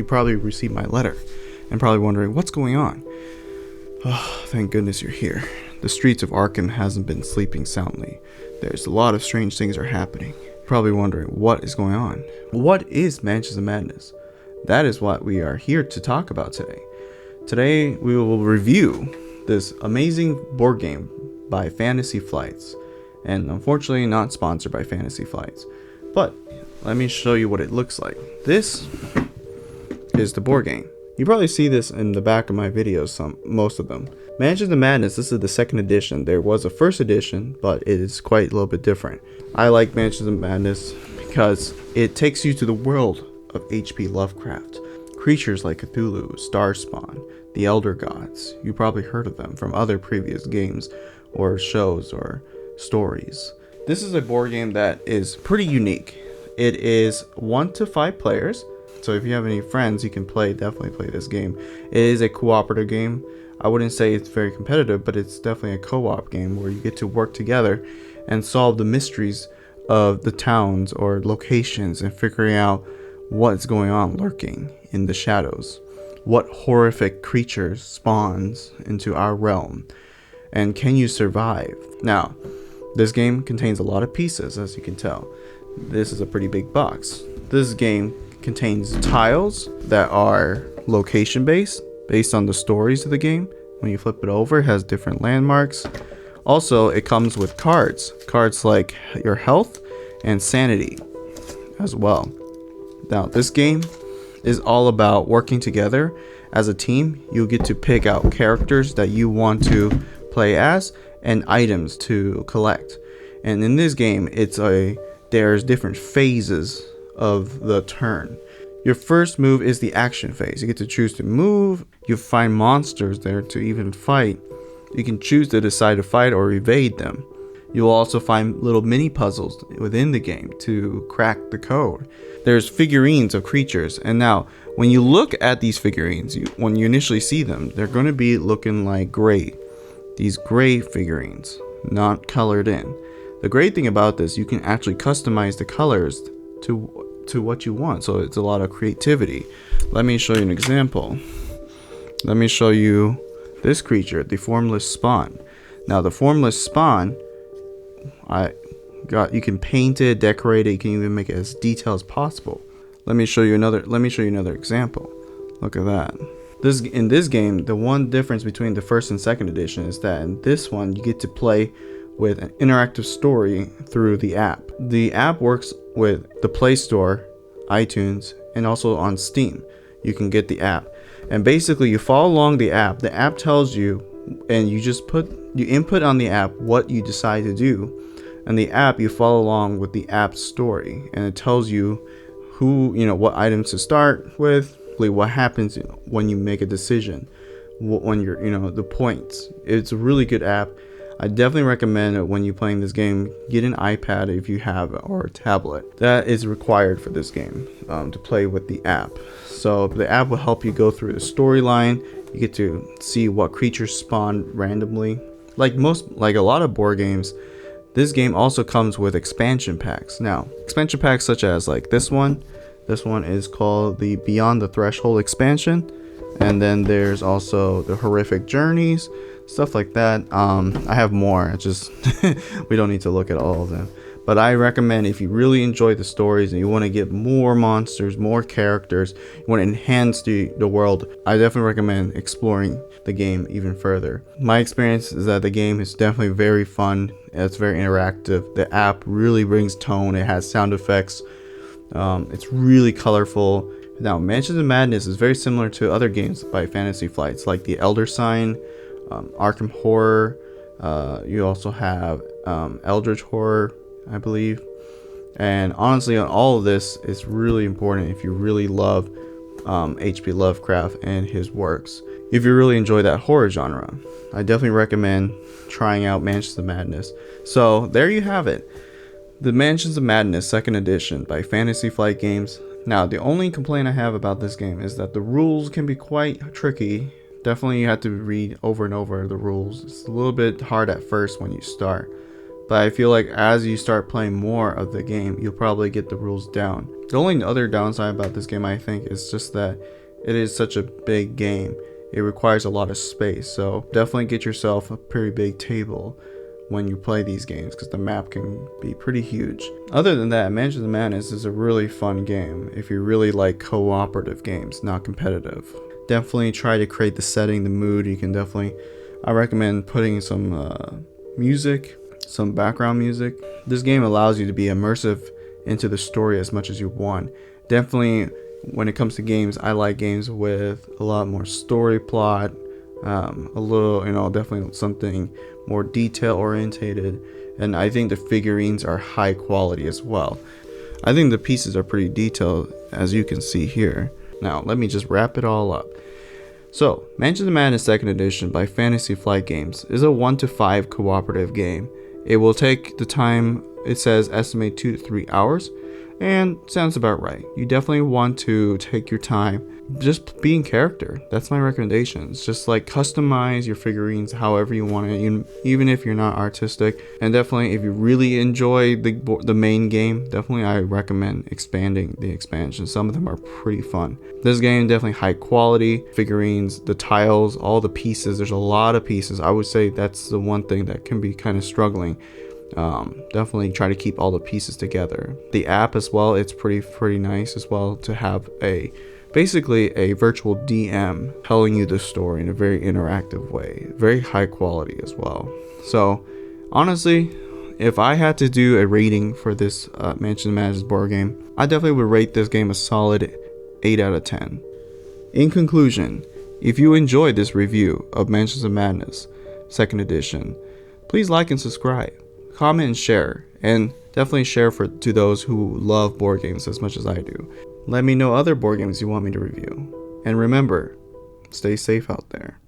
probably received my letter and probably wondering what's going on. Oh, thank goodness you're here. The streets of Arkham hasn't been sleeping soundly. There's a lot of strange things are happening. Probably wondering what is going on. What is Mansions of Madness? That is what we are here to talk about today. Today we will review this amazing board game by Fantasy Flights, and unfortunately not sponsored by Fantasy Flights, but let me show you what it looks like. This is the board game. You probably see this in the back of my videos, most of them. Mansions of Madness, this is the second edition. There was a first edition, but it is quite a little bit different. I like Mansions of Madness because it takes you to the world of HP Lovecraft. Creatures like Cthulhu, Starspawn, the Elder Gods. You probably heard of them from other previous games or shows or stories. This is a board game that is pretty unique. It is 1 to 5 players. So if you have any friends, you can definitely play this game. It is a cooperative game. I wouldn't say it's very competitive, but it's definitely a co-op game where you get to work together and solve the mysteries of the towns or locations and figuring out what's going on lurking in the shadows. What horrific creatures spawns into our realm, and can you survive? Now, this game contains a lot of pieces, as you can tell. This is a pretty big box. This game contains tiles that are location based on the stories of the game. When you flip it over, it has different landmarks. Also, it comes with cards like your health and sanity as well. Now, this game is all about working together as a team. You get to pick out characters that you want to play as and items to collect. And in this game, there's different phases of the turn. Your first move is the action phase. You get to choose to move. You find monsters there to even fight. You can choose to decide to fight or evade them. You'll also find little mini puzzles within the game to crack the code. There's figurines of creatures, and now when you look at these figurines, when you initially see them, they're going to be looking like gray. These gray figurines, not colored in. The great thing about this, you can actually customize the colors to what you want, so it's a lot of creativity. Let me show you an example. Let me show you this creature, the Formless Spawn. Now, the Formless Spawn, you can paint it, decorate it, you can even make it as detailed as possible. Let me show you another example. Look at that. In this game, the one difference between the first and second edition is that in this one you get to play with an interactive story through the app. The app works with the Play Store, iTunes, and also on Steam. You can get the app, and basically you follow along the app. The app tells you, and you input on the app what you decide to do, and the app, you follow along with the app story, and it tells you what items to start with, what happens when you make a decision, when you're the points. It's a really good app. I definitely recommend it when you're playing this game. Get an iPad if you have, or a tablet. That is required for this game to play with the app. So the app will help you go through the storyline. You get to see what creatures spawn randomly. Like a lot of board games, this game also comes with expansion packs. Now, expansion packs such as like this one. This one is called the Beyond the Threshold expansion. And then there's also the Horrific Journeys, stuff like that. I have more. We don't need to look at all of them. But I recommend, if you really enjoy the stories and you want to get more monsters, more characters, you want to enhance the world, I definitely recommend exploring the game even further. My experience is that the game is definitely very fun. It's very interactive. The app really brings tone. It has sound effects. It's really colorful. Now, Mansions of Madness is very similar to other games by Fantasy Flights, like the Elder Sign, Arkham Horror. You also have Eldritch Horror, I believe. And honestly, on all of this, it's really important if you really love HP Lovecraft and his works. If you really enjoy that horror genre, I definitely recommend trying out Mansions of Madness. So there you have it. The Mansions of Madness 2nd Edition by Fantasy Flight Games. Now, the only complaint I have about this game is that the rules can be quite tricky. Definitely you have to read over and over the rules. It's a little bit hard at first when you start, but I feel like as you start playing more of the game, you'll probably get the rules down. The only other downside about this game, I think, is just that it is such a big game. It requires a lot of space, so definitely get yourself a pretty big table when you play these games, because the map can be pretty huge. Other than that, Mansions of Madness is a really fun game if you really like cooperative games, not competitive. Definitely try to create the setting, the mood. I recommend putting some music, some background music. This game allows you to be immersive into the story as much as you want. Definitely, when it comes to games, I like games with a lot more story plot, a little, definitely something more detail orientated, and I think the figurines are high quality as well. I think the pieces are pretty detailed, as you can see here. Now let me just wrap it all up. So Mansions of Madness 2nd Edition by Fantasy Flight Games is a 1 to 5 cooperative game. It will take the time, it says estimate 2 to 3 hours, and sounds about right. You definitely want to take your time, just be in character. That's my recommendations. Just like customize your figurines however you want it, even if you're not artistic. And definitely, if you really enjoy the main game, definitely I recommend expanding the expansions. Some of them are pretty fun. This game definitely high quality figurines, the tiles, all the pieces. There's a lot of pieces. I would say that's the one thing that can be kind of struggling. Definitely try to keep all the pieces together. The app as well, it's pretty nice as well to have basically a virtual DM telling you the story in a very interactive way, very high quality as well. So honestly, if I had to do a rating for this Mansions of Madness board game, I definitely would rate this game a solid 8 out of 10. In conclusion, if you enjoyed this review of Mansions of Madness 2nd Edition, please like and subscribe. Comment and share, and definitely share to those who love board games as much as I do. Let me know other board games you want me to review. And remember, stay safe out there.